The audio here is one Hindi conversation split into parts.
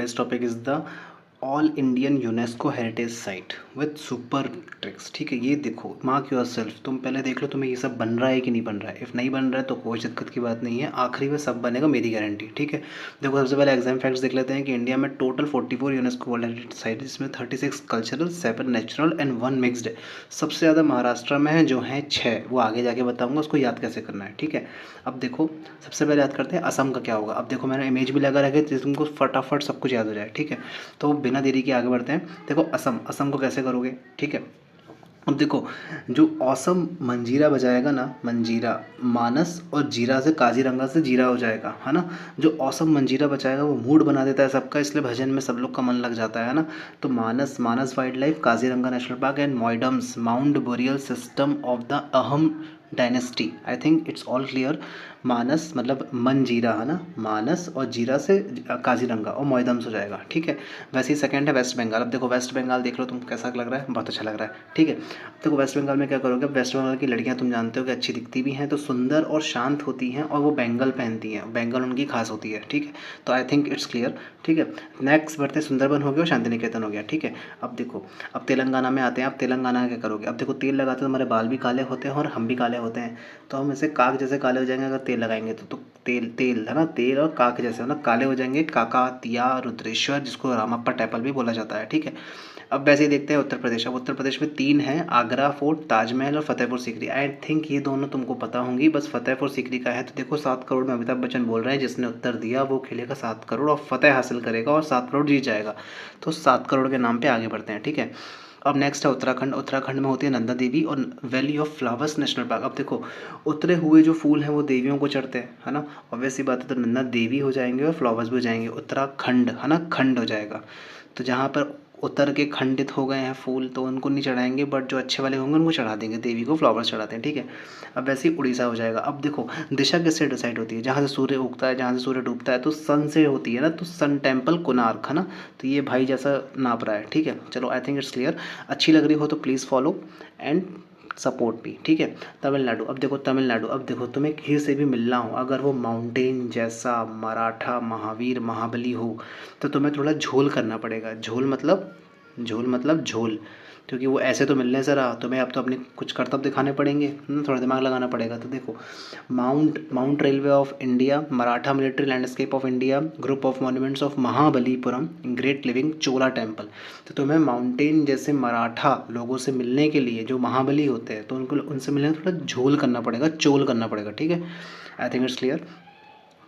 today's topic is the all Indian UNESCO heritage site with super tricks. ठीक है, ये देखो, मार्क योर सेल्फ, तुम पहले देख लो तुम्हें ये सब बन रहा है कि नहीं बन रहा है। इफ़ नहीं बन रहा है तो कोई दिक्कत की बात नहीं है, आखिरी में सब बनेगा, मेरी गारंटी। ठीक है, देखो सबसे पहले एग्जाम फैक्ट्स देख लेते हैं कि इंडिया में total 44 UNESCO world heritage site, जिसमें 36 कल्चरल, 7 नेचुरल एंड 1 मिक्सड है। सबसे ज़्यादा महाराष्ट्र में है, जो है 6, वो आगे जाके बताऊँगा उसको याद कैसे करना है। ठीक है, अब देखो सबसे पहले याद करते हैं असम का क्या होगा। अब देखो मैंने इमेज भी लगा रखी है जिससे तुमको फटाफट सब कुछ याद हो जाए। ठीक है, तो बिना देरी के आगे बढ़ते हैं। देखो असम, असम को कैसे करोगे। ठीक है, अब देखो जो औसम मंजीरा बजाएगा ना, मंजीरा मानस और जीरा से काजीरंगा से जीरा हो जाएगा, है ना। जो औसम मंजीरा बजाएगा वो मूड बना देता है सबका, इसलिए भजन में सब लोग का मन लग जाता है ना। तो Manas, Manas wildlife, Kaziranga national park and Moidams mound burial system of the Ahom dynasty. I think it's all clear. Manas मतलब मंजीरा, है ना, मानस और जीरा से काजीरंगा और मोइदम्स हो जाएगा। ठीक है, वैसे ही सेकंड है वेस्ट बंगाल। अब देखो वेस्ट बंगाल देख लो तुम, कैसा लग रहा है, बहुत अच्छा लग रहा है। ठीक है, देखो वेस्ट बंगाल में क्या करोगे। वेस्ट बंगाल की लड़कियां तुम जानते हो कि अच्छी दिखती भी हैं, तो सुंदर और शांत होती हैं, और वो बैंगल पहनती हैं, बैंगल उनकी खास होती है। ठीक है, तो आई थिंक इट्स क्लियर। ठीक है, नेक्स्ट बढ़ते हैं, सुंदरबन हो गया और शांति निकेतन हो गया। ठीक है, अब देखो अब तेलंगाना में आते हैं। अब तेलंगाना क्या करोगे। अब देखो तेल लगाते हो, हमारे बाल भी काले होते हैं और हम भी काले होते हैं, तो हम ऐसे काग जैसे काले हो जाएंगे अगर तेल लगाएंगे तो तेल, तेल है ना, तेल और काग जैसे हो ना काले हो जाएंगे। काकातिया रुद्रेश्वर, जिसको रामप्पा टेम्पल भी बोला जाता है। ठीक है, अब वैसे ही देखते हैं उत्तर प्रदेश। अब उत्तर प्रदेश में 3 हैं, आगरा फोर्ट, ताजमहल और फतेहपुर सीकरी। आई थिंक ये दोनों तुमको पता होंगी, बस फतेहपुर सीकरी का है। तो देखो 7 करोड़ में अमिताभ बच्चन बोल रहे हैं, जिसने उत्तर दिया वो खेलेगा 7 करोड़ और फतेह हासिल करेगा और 7 करोड़ जीत जाएगा। तो 7 करोड़ के नाम पे आगे बढ़ते हैं। ठीक है, अब नेक्स्ट है उत्तराखंड। उत्तराखंड में होती है नंदा देवी और valley of flowers national park. अब देखो उतरे हुए जो फूल हैं वो देवियों को चढ़ते हैं, है ना। ऑब्वियस सी बात है, तो नंदा देवी हो जाएंगे और फ्लावर्स भी हो जाएंगे। उत्तराखंड, है ना, खंड हो जाएगा। तो जहाँ पर उतर के खंडित हो गए हैं फूल तो उनको नहीं चढ़ाएंगे, बट जो अच्छे वाले होंगे उनको चढ़ा देंगे, देवी को फ्लावर्स चढ़ाते हैं। ठीक है, अब वैसे ही उड़ीसा हो जाएगा। अब देखो दिशा किससे डिसाइड होती है, जहाँ से सूर्य उगता है, जहाँ से सूर्य डूबता है, तो सन से होती है ना, तो सन टेम्पल कोणार्क, है ना। तो ये भाई जैसा नाप रहा है। ठीक है, चलो आई थिंक इट्स क्लियर। अच्छी लग रही हो तो प्लीज़ फॉलो एंड सपोर्ट भी। ठीक है, तमिलनाडु। अब देखो तमिलनाडु, अब देखो तुम्हें किसी से भी मिलना हो, अगर वो माउंटेन जैसा मराठा महावीर महाबली हो, तो तुम्हें थोड़ा झोल करना पड़ेगा। झोल मतलब, झोल मतलब झोल, क्योंकि वो ऐसे तो मिलने से रहा, तुम्हें अब तो अपने कुछ करतब दिखाने पड़ेंगे, थोड़ा दिमाग लगाना पड़ेगा। तो देखो mount railway of India, Maratha military landscape of India, group of monuments of Mahabalipuram, great living Chola temple. तो तुम्हें माउंटेन जैसे मराठा लोगों से मिलने के लिए, जो महाबली होते हैं, तो उनको उनसे मिलने थोड़ा झोल करना पड़ेगा, चोल करना पड़ेगा। ठीक है, आई think it's clear.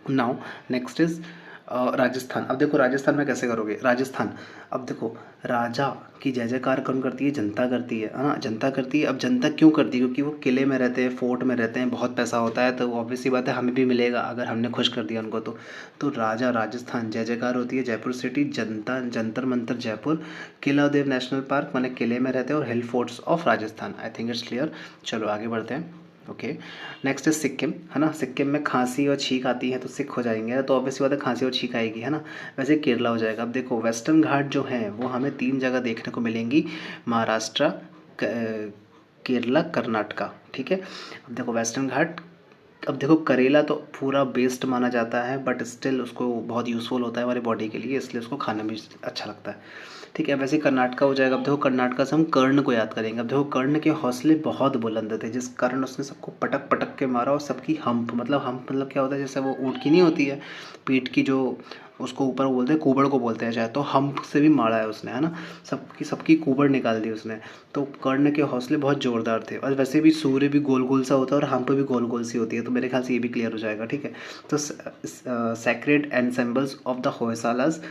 Now next is Rajasthan. अब देखो राजस्थान में कैसे करोगे। राजस्थान, अब देखो राजा की जय जयकार कौन करती है, जनता करती है ना, जनता करती है। अब जनता क्यों करती है, क्योंकि वो किले में रहते हैं, फोर्ट में रहते हैं, बहुत पैसा होता है, तो ऑब्वियस सी बात है हमें भी मिलेगा अगर हमने खुश कर दिया उनको। तो राजा राजस्थान, जय जयकार होती है। जयपुर सिटी, जनता Jantar Mantar Jaipur, Keoladeo national park, माने किले में रहते हैं, और hill forts of Rajasthan. I think it's clear. चलो आगे बढ़ते हैं। ओके, नेक्स्ट इज सिक्किम, है ना। सिक्किम में खांसी और छींक आती है तो सिख हो जाएंगे, तो ऑब्वियसली बात है खांसी और छींक आएगी, है ना। वैसे केरला हो जाएगा। अब देखो वेस्टर्न घाट जो है वो हमें 3 जगह देखने को मिलेंगी, महाराष्ट्र, केरला, कर्नाटका। ठीक है, अब देखो वेस्टर्न घाट। अब देखो करेला तो पूरा बेस्ट माना जाता है, बट स्टिल उसको बहुत यूज़फुल होता है हमारी बॉडी के लिए, इसलिए उसको खाने में अच्छा लगता है। ठीक है, वैसे कर्नाटका हो जाएगा। अब देखो कर्नाटका से हम कर्ण को याद करेंगे। अब देखो कर्ण के हौसले बहुत बुलंद थे, जिस कारण उसने सबको पटक पटक के मारा, और सबकी हम्प मतलब क्या होता है, जैसे वो ऊँट की नहीं होती है पीठ की, जो उसको ऊपर बोलते हैं, कुबड़ को बोलते हैं चाहे, तो हम्प से भी मारा है उसने, है ना। सबकी सबकी कुबड़ निकाल दी उसने। तो कर्ण के हौसले बहुत ज़ोरदार थे, और वैसे भी सूर्य भी गोल गोल सा होता है और हम्प भी गोल गोल सी होती है, तो मेरे ख्याल से ये भी क्लियर हो जाएगा। ठीक है, तो sacred ensembles of the Hoysalas,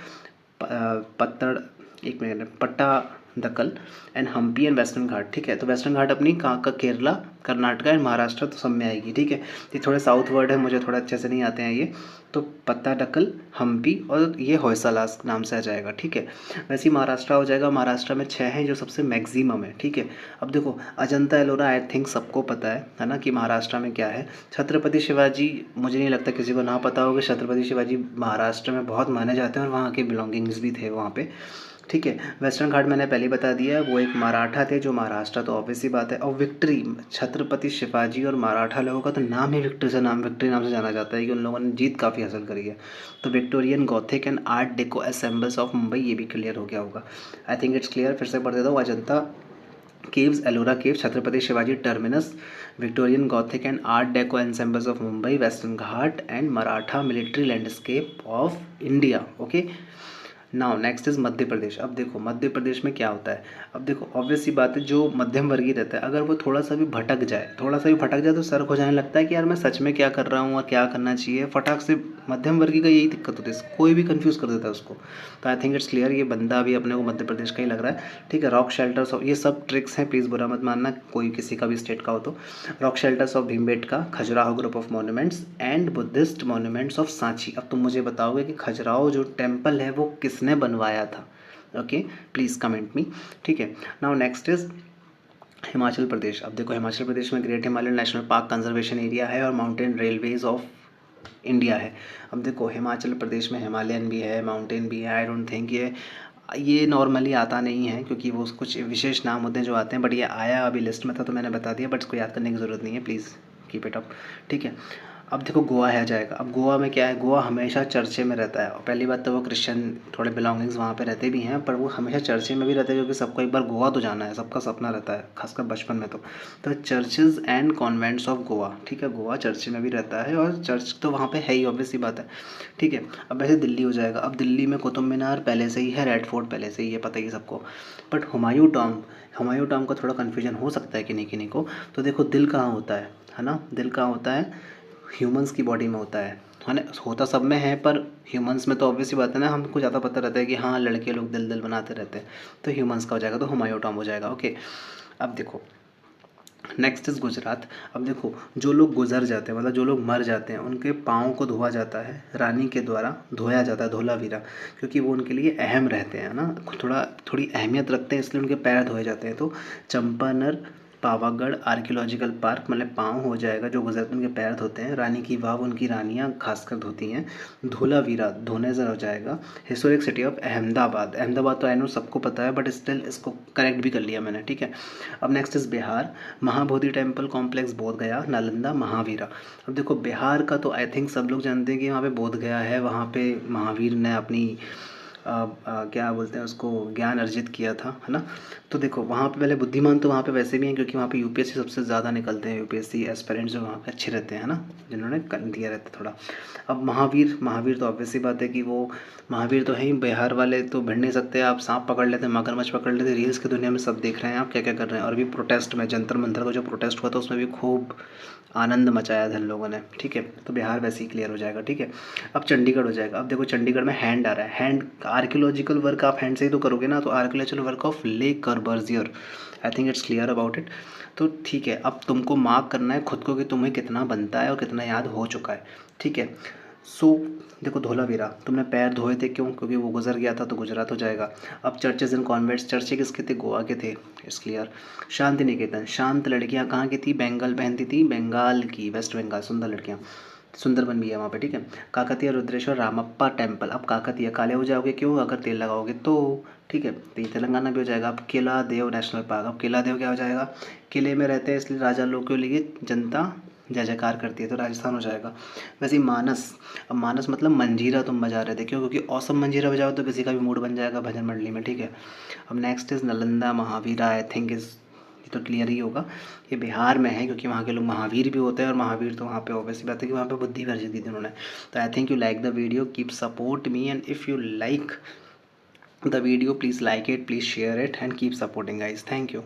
पत्तड़, एक minute, Pattadakal and Hampi and Western Ghat. ठीक है, तो वेस्टर्न घाट अपनी कहाँ का, केरला, कर्नाटका एंड महाराष्ट्र, तो सब में आएगी। ठीक है, ये थोड़े साउथ वर्ड है, मुझे थोड़ा अच्छे से नहीं आते हैं ये, तो पत्ताडकल, हम्पी और ये होयसालास नाम से आ जाएगा। ठीक है, वैसे ही महाराष्ट्र हो जाएगा। महाराष्ट्र में 6 हैं जो सबसे मैक्सिमम है। ठीक है, अब देखो अजंता एलोरा, आई थिंक सबको पता है ना, कि महाराष्ट्र में क्या है। छत्रपति शिवाजी, मुझे नहीं लगता किसी को ना पता होगा, छत्रपति शिवाजी महाराष्ट्र में बहुत माने जाते हैं और वहाँ के बिलोंगिंग्स भी थे वहाँ पे। ठीक है। वेस्टर्न घाट मैंने पहले ही बता दिया है, वो एक मराठा थे जो महाराष्ट्र, तो ऑब्वियस सी बात है। और विक्ट्री, छत्रपति शिवाजी और मराठा लोगों का तो नाम ही विक्ट्री नाम से जाना जाता है कि उन लोगों ने जीत काफ़ी हासिल करी है। तो Victorian Gothic and art deco ensembles of Mumbai, ये भी क्लियर हो गया होगा। I think it's clear. फिर से पढ़ देता हूँ। Ajanta caves, Ellora caves, Chhatrapati Shivaji terminus, Victorian Gothic and art deco ensembles of Mumbai, Western Ghat and Maratha military landscape of India. Okay, now next is Madhya Pradesh. अब देखो मध्य प्रदेश में क्या होता है। अब देखो ऑब्वियस सी बात है, जो मध्यम वर्गीय रहता है अगर वो थोड़ा सा भी भटक जाए तो सर हो जाने लगता है कि यार मैं सच में क्या कर रहा हूँ और क्या करना चाहिए। फटाक से मध्यम वर्गीय का यही दिक्कत होती है, कोई भी कंफ्यूज कर देता है उसको। तो आई थिंक इट्स क्लियर, ये बंदा भी अपने को मध्य प्रदेश का ही लग रहा है। ठीक है। रॉक शेल्टर्स ऑफ, ये सब ट्रिक्स हैं, प्लीज़ बुरा मत मानना कोई किसी का भी स्टेट का हो तो। Rock shelters of Bhimbetka, Khajuraho group of monuments and Buddhist monuments of Sanchi. अब तुम मुझे बताओगे कि खजुराहो जो टेम्पल है वो किसने बनवाया था। Okay, please comment me. ठीक है। Now next is Himachal Pradesh. अब देखो हिमाचल प्रदेश में great Himalayan national park conservation area है और माउंटेन रेलवेज ऑफ इंडिया है। अब देखो हिमाचल प्रदेश में हिमालयन भी है, माउंटेन भी है। आई डोंट थिंक ये नॉर्मली आता नहीं है क्योंकि वो कुछ विशेष नाम होते हैं जो आते हैं, बट ये आया अभी लिस्ट में था तो मैंने बता दिया, बट इसको याद करने की ज़रूरत नहीं है, प्लीज़ कीप इट अप। ठीक है। अब देखो गोवा है जाएगा। अब गोवा में क्या है, गोवा हमेशा चर्चे में रहता है। और पहली बात तो वो क्रिश्चियन थोड़े बिलोंगिंग्स वहाँ पे रहते भी हैं, पर वो हमेशा चर्चे में भी रहते हैं क्योंकि सबको एक बार गोवा तो जाना है, सबका सपना रहता है, खासकर बचपन में। तो churches and convents of Goa. ठीक है, गोवा चर्च में भी रहता है और चर्च तो वहाँ पे है ही, ऑब्वियस सी बात है। ठीक है। अब वैसे दिल्ली हो जाएगा। अब दिल्ली में कुतुब मीनार पहले से ही है, रेड फोर्ट पहले से ही है, पता ही सबको। बट हुमायूं टॉम का थोड़ा कन्फ्यूजन हो सकता है किन्हीं को। तो देखो दिल कहाँ होता है ना, दिल कहाँ होता है, ह्यूमंस की बॉडी में होता है ना। होता सब में है पर ह्यूमंस में तो ऑब्वियस ही बात है ना, हमको ज़्यादा पता रहता है कि हाँ लड़के लोग दिल दिल बनाते रहते हैं, तो ह्यूमंस का हो जाएगा, तो हुमायूं टॉम हो जाएगा। ओके। अब देखो नेक्स्ट इज़ गुजरात। अब देखो जो लोग गुजर जाते हैं, मतलब जो लोग मर जाते हैं, उनके पाँव को धोआ जाता है, रानी के द्वारा धोया जाता है, धोलावीरा, क्योंकि वो उनके लिए अहम रहते हैं ना, थोड़ी अहमियत रखते हैं, इसलिए उनके पैर धोए जाते हैं। तो चंपानर पावागढ़ आर्कियोलॉजिकल पार्क, मतलब पाँव हो जाएगा, जो गुजरते उनके पैर धोते हैं। रानी की वाव उनकी रानियाँ खासकर धोती हैं। धोलावीरा धोने से हो जाएगा। Historic city of Ahmedabad. Ahmedabad तो आई नो सबको पता है, बट स्टिल इसको करेक्ट भी कर लिया मैंने। ठीक है। अब next is Bihar. Mahabodhi temple complex बोध गया, नालंदा, महावीरा। अब देखो बिहार का तो आई थिंक सब लोग जानते हैं कि वहाँ पे बोध गया है, वहाँ पे महावीर ने अपनी क्या बोलते हैं उसको, ज्ञान अर्जित किया था, है ना। तो देखो वहाँ पे पहले बुद्धिमान तो वहाँ पे वैसे भी हैं क्योंकि वहाँ पे यूपीएससी सबसे ज़्यादा निकलते हैं, यूपीएससी एस्पिरेंट्स जो वहाँ पे अच्छे रहते हैं ना, जिन्होंने कर दिया रहता है थोड़ा। अब महावीर तो ऑब्वियस सी बात है कि वो महावीर तो है ही, बिहार वाले तो भिड़ नहीं सकते। आप सांप पकड़ लेते हैं, मगरमच्छ पकड़ लेते हैं, रील्स की दुनिया में सब देख रहे हैं आप क्या क्या कर रहे हैं। और अभी प्रोटेस्ट में जंतर मंतर का जो प्रोटेस्ट हुआ था उसमें भी खूब आनंद मचाया था इन लोगों ने। ठीक है। तो बिहार वैसे ही क्लियर हो जाएगा। ठीक है। अब चंडीगढ़ हो जाएगा। अब देखो चंडीगढ़ में हैंड आ रहा है, हैंड आर्कियोलॉजिकल वर्क आप हैंड से ही तो करोगे ना, तो archaeological work of Le Corbusier. I think it's clear about it. तो ठीक है, अब तुमको मार्क करना है खुद को कि तुम्हें कितना बनता है और कितना याद हो चुका है। ठीक है। सो देखो धोलावीरा तुमने पैर धोए थे, क्यों, क्योंकि वो गुजर गया था, तो गुजरात हो जाएगा। अब चर्चेज एंड कॉन्वेंट्स, चर्चे किसके थे, गोवा के थे, इट्स क्लियर। शांति निकेतन, शांत लड़कियां कहाँ की थी, बंगाल पहनती थी, बंगाल की, वेस्ट बंगाल, सुंदर लड़कियां, सुंदरबन भी है वहाँ पे। ठीक है। काकतीय रुद्रेश्वर रामप्पा टेम्पल। अब काकतीय काले हो जाओगे, क्यों, अगर तेल लगाओगे तो। ठीक है। तो ये तेलंगाना भी हो जाएगा। अब केला देव नेशनल पार्क। अब केला देव क्या हो जाएगा, किले में रहते हैं इसलिए राजा लोग के लिए जनता जय जयकार करती है, तो राजस्थान हो जाएगा। वैसे ही मानस। अब मानस मतलब मंजीरा तुम बजा रहे थे, क्यों, क्योंकि औसम मंजीरा बजाओ तो किसी का भी मूड बन जाएगा भजन मंडली में। ठीक है। अब next is Nalanda Mahavira. I think is ये तो क्लियर ही होगा, ये बिहार में है क्योंकि वहाँ के लोग महावीर भी होते हैं, और महावीर तो वहाँ पे ऑब्वियसली बात है कि वहाँ पे बुद्धि वर्जित दी थी उन्होंने। तो I think you like the video, keep support me, and if you like the video please like it, please share it, and keep supporting guys. Thank you.